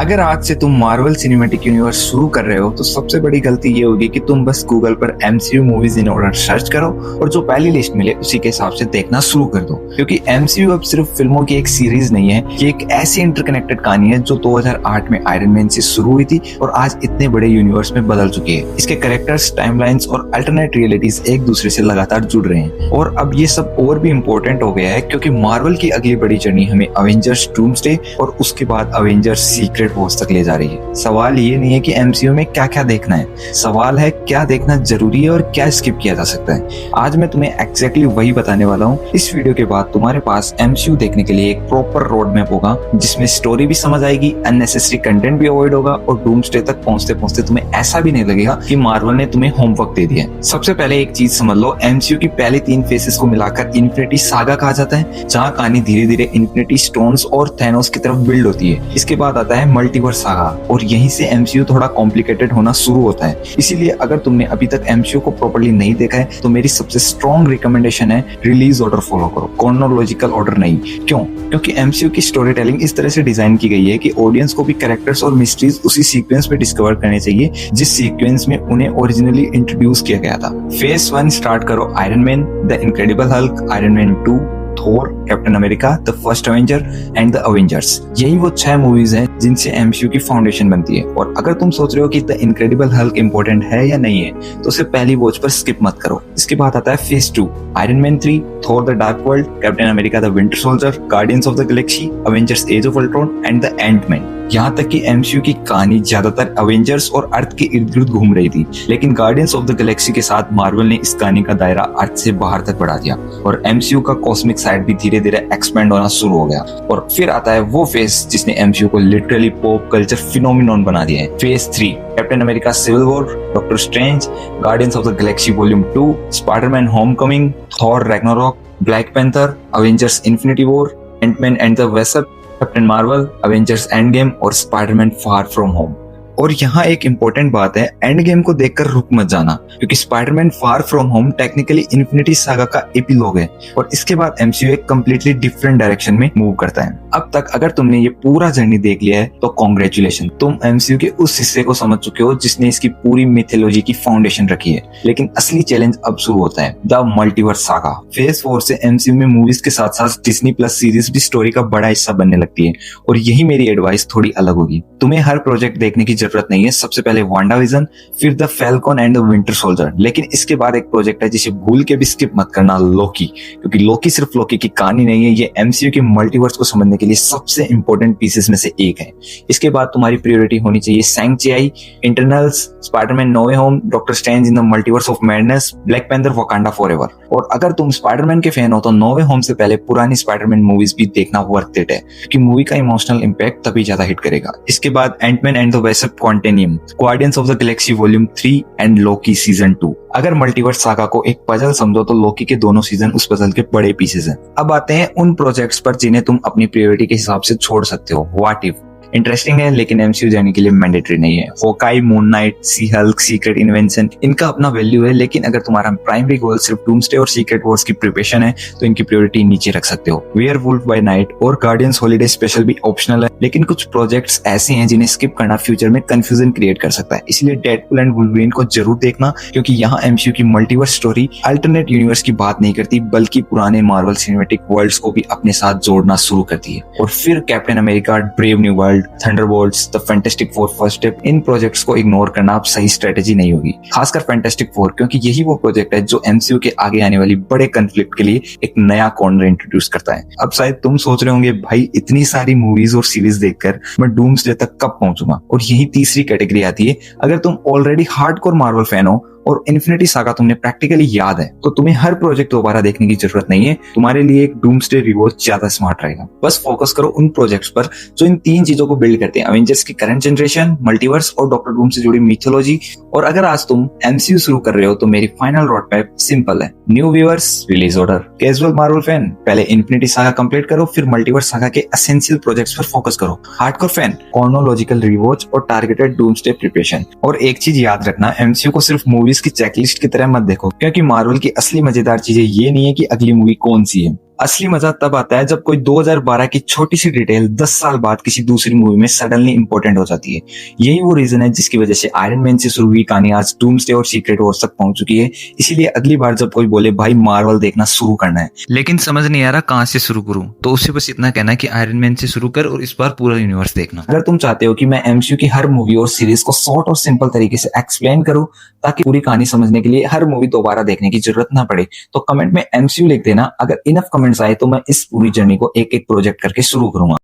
अगर आज से तुम मार्वल सिनेमैटिक यूनिवर्स शुरू कर रहे हो तो सबसे बड़ी गलती ये होगी कि तुम बस गूगल पर MCU movies in order search करो और जो पहली लिस्ट मिले उसी के हिसाब से देखना शुरू कर दो, क्योंकि एमसीयू अब सिर्फ फिल्मों की एक सीरीज नहीं है। ये एक ऐसी इंटरकनेक्टेड कहानी है जो 2008 में आयरन मैन से शुरू हुई थी और आज इतने बड़े यूनिवर्स में बदल चुकी है। इसके कैरेक्टर्स, टाइमलाइंस और अल्टरनेट रियलिटीज एक दूसरे से लगातार जुड़ रहे हैं और अब ये सब और भी इम्पोर्टेंट हो गया है क्योंकि मार्वल की अगली बड़ी जर्नी हमें अवेंजर्स डूम्सडे और उसके बाद अवेंजर्स सीक्रेट वॉर्स तक ले जा रही है। सवाल ये नहीं है कि एमसीयू में क्या क्या देखना है, सवाल है क्या देखना जरूरी है और क्या स्किप किया जा सकता है। आज मैं तुम्हें एग्जैक्टली वही बताने वाला हूँ। इस वीडियो के बाद तुम्हारे पास एमसीयू देखने के लिए एक प्रॉपर रोड मैप होगा जिसमें स्टोरी भी समझ आएगी, अननेसेसरी कंटेंट भी अवॉइड होगा और डूम्सडे तक पहुंचते पहुंचते तुम्हें ऐसा भी नहीं लगेगा कि मार्वल ने तुम्हें होमवर्क दे दिया है। सबसे पहले एक चीज समझ लो, एमसीयू की पहले 3 फेसेस को मिलाकर इन्फिनिटी सागा कहा जाता है, जहाँ कहानी धीरे धीरे इन्फिनिटी स्टोन्स और थैनोस की तरफ बिल्ड होती है। इसके बाद आता है मल्टीवर्स सागा और यहीं से एमसीयू थोड़ा कॉम्प्लिकेटेड होना शुरू होता है। इसीलिए अगर तुमने अभी तक एमसीयू को प्रॉपर्ली नहीं देखा है तो मेरी सबसे स्ट्रॉन्ग रिकमेंडेशन है रिलीज ऑर्डर फॉलो करो, क्रोनोलॉजिकल ऑर्डर नहीं। क्यों? क्योंकि एमसीयू की स्टोरी टेलिंग इस तरह से डिजाइन की गई है कि ऑडियंस को भी कैरेक्टर्स और मिस्ट्रीज उसी सीक्वेंस में डिस्कवर करने चाहिए जिस सीक्वेंस में उन्हें ओरिजिनली इंट्रोड्यूस किया गया था। फेज 1 स्टार्ट करो iron man, the incredible Hulk, iron man 2, Thor, captain America, the first Avenger and the Avengers. यही वो 6 मूवीज हैं जिनसे एमसीयू की फाउंडेशन बनती है। और अगर तुम सोच रहे हो कि द इनक्रेडिबल हल्क इंपॉर्टेंट है या नहीं है तो उसे पहली वॉच पर स्किप मत करो। इसके बाद आता है phase 2, Iron Man 3, Thor the Dark World, Captain America the Winter Soldier, Guardians of the Galaxy, Avengers Age of Ultron and the Ant Man. यहाँ तक कि एमसीयू की कहानी ज्यादातर अवेंजर्स और अर्थ के इर्द गिर्द घूम रही थी, लेकिन गार्डियंस ऑफ द गैलेक्सी के साथ मार्वल ने इस कहानी का दायरा अर्थ से बाहर तक बढ़ा दिया और एमसीयू का कॉस्मिक साइड भी धीरे धीरे एक्सपेंड होना शुरू हो गया। और फिर आता है वो फेज जिसने एमसीयू को लिटरली पॉप कल्चर फिनोमिनन बना दिया है। Phase 3, Captain America Civil War, Doctor Strange, Guardians of the Galaxy Volume 2, Spider Man Homecoming, Thor Ragnarok, Black Panther, Avengers Infinity War, Ant Man and the Wasp, Captain Marvel, Avengers Endgame और Spider Man Far From Home. और यहाँ एक important बात है, end game को देखकर रुक मत जाना क्योंकि Spiderman Far From home technically infinity saga का एपिलॉग है और इसके बाद एमसीयू एक कंप्लीटली डिफरेंट डायरेक्शन में मूव करता है। अब तक अगर तुमने ये पूरा जर्नी देख लिया है तो कॉन्ग्रेचुलेशन, तुम एमसीयू के उस हिस्से को समझ चुके हो जिसने इसकी पूरी मिथोलॉजी की फाउंडेशन रखी है। लेकिन असली चैलेंज अब शुरू होता है, द मल्टीवर्स सागा। फेज 4 से एमसीयू में मूवीज के साथ साथ डिज्नी प्लस सीरीज भी स्टोरी का बड़ा हिस्सा बनने लगती है और यही मेरी एडवाइस थोड़ी अलग होगी। तुम्हें हर प्रोजेक्ट देखने की जरूरत नहीं है। सबसे पहले वांडाविजन, फिर the falcon and the Winter soldier, लेकिन इसके बाद एक प्रोजेक्ट है जिसे भूल के भी स्किप मत करना, लोकी। क्योंकि लोकी सिर्फ लोकी की कहानी नहीं है, ये एमसीयू के मल्टीवर्स को समझने के लिए सबसे इंपॉर्टेंट पीसेस में से एक है। इसके बाद तुम्हारी प्रायोरिटी होनी चाहिए Shang Chi, Eternals, Spiderman no way home, doctor Strange in the multiverse of madness, black panther Wakanda forever. और अगर तुम स्पाइडरमैन के फैन हो तो नो वे होम से पहले पुरानी स्पाइडरमैन मूवीज भी देखना वर्थ इट है क्योंकि मूवी का इमोशनल इंपैक्ट तभी ज्यादा हिट करेगा। इसके बाद Antman and the wasp quantumania, guardians of the Galaxy volume 3 and Loki season 2। अगर मल्टीवर्स सागा को एक पजल समझो तो लोकी के दोनों सीजन उस पजल के बड़े पीसेस हैं। अब आते हैं उन प्रोजेक्ट्स पर जिन्हें तुम अपनी प्रायोरिटी के हिसाब से छोड़ सकते हो। व्हाट इफ इंटरेस्टिंग है लेकिन एमसीयू जाने के लिए मैंडेटरी नहीं है। होकाई, मून नाइट, सी हल्क, सीक्रेट इन्वेंशन, इनका अपना वैल्यू है, लेकिन अगर तुम्हारा प्राइमरी गोल सिर्फ डूम्सडे और सीक्रेट वॉर्स की प्रिपरेशन है तो इनकी प्रायोरिटी नीचे रख सकते हो। वेयरवुल्फ बाय नाइट और गार्डियंस हॉलिडे स्पेशल भी ऑप्शनल है, लेकिन कुछ प्रोजेक्ट्स ऐसे हैं जिन्हें स्किप करना फ्यूचर में कंफ्यूजन क्रिएट कर सकता है। इसलिए डेडपूल एंड वुल्वरीन को जरूर देखना क्योंकि यहाँ एमसीयू की मल्टीवर्स स्टोरी अल्टरनेट यूनिवर्स की बात नहीं करती बल्कि पुराने मार्वल सिनेमैटिक वर्ल्ड्स को भी अपने साथ जोड़ना शुरू करती है। और फिर captain America, brave new world, Thunderbolts, the fantastic four first step, in projects को इग्नोर करना अब सही स्ट्रेटेजी नहीं होगी, खासकर फैंटास्टिक फोर, क्योंकि यही वो प्रोजेक्ट है जो एमसीयू के आगे आने वाली बड़े कॉन्फ्लिक्ट के लिए एक नया कॉर्नर इंट्रोड्यूस करता है। अब शायद तुम सोच रहे होंगे भाई इतनी सारी मूवीज और सीरीज देखकर मैं डूम्सडे तक कब पहुंचूंगा, और यही तीसरी कैटेगरी आती है। अगर तुम ऑलरेडी हार्डकोर मार्वल फैन हो और इन्फिनिटी सागा तुमने प्रैक्टिकली याद है तो तुम्हें हर प्रोजेक्ट दोबारा देखने की जरूरत नहीं है। तुम्हारे लिए एक डूम्सडे रिवॉच ज्यादा स्मार्ट रहेगा। बस फोकस करो उन प्रोजेक्ट्स पर जो इन 3 चीजों को बिल्ड करते हैं, अवेंजर्स की करंट जनरेशन, मल्टीवर्स और डॉक्टर डूम से जुड़ी मिथोलॉजी। और अगर आज तुम एमसीयू शुरू कर रहे हो तो मेरी फाइनल रोड मैप सिंपल है। New viewers, release order. Casual Marvel fan, पहले इन्फिनिटी सागा कंप्लीट करो, फिर मल्टीवर्स सागा के एसेंशियल प्रोजेक्ट्स पर फोकस करो। हार्डकोर फैन, क्रोनोलॉजिकल रिवॉच और टारगेटेड डूम्सडे प्रिपरेशन। और एक चीज याद रखना, एमसीयू को सिर्फ मूवीज की चेकलिस्ट की तरह मत देखो क्योंकि मार्वल की असली मजेदार चीजें ये नहीं है कि अगली मूवी कौन सी है, असली मजा तब आता है जब कोई 2012 की छोटी सी डिटेल 10 साल बाद किसी दूसरी मूवी में सडनली इंपॉर्टेंट हो जाती है। यही वो रीजन है जिसकी वजह से आयरन मैन से शुरू हुई कहानी आज डूम्सडे और सीक्रेट वॉर्स तक पहुंच चुकी है। इसीलिए अगली बार जब कोई बोले भाई मार्वल देखना शुरू करना है लेकिन समझ नहीं आ रहा कहां से शुरू करूं, तो उससे बस इतना कहना है कि आयरन मैन से शुरू कर और इस बार पूरा यूनिवर्स देखना। अगर तुम चाहते हो कि मैं एमसीयू की हर मूवी और सीरीज को शॉर्ट और सिंपल तरीके से एक्सप्लेन करूं ताकि पूरी कहानी समझने के लिए हर मूवी दोबारा देखने की जरूरत ना पड़े, तो कमेंट में एमसीयू लिख देना। अगर इनफ कमेंट्स आए तो मैं इस पूरी जर्नी को एक एक प्रोजेक्ट करके शुरू करूंगा।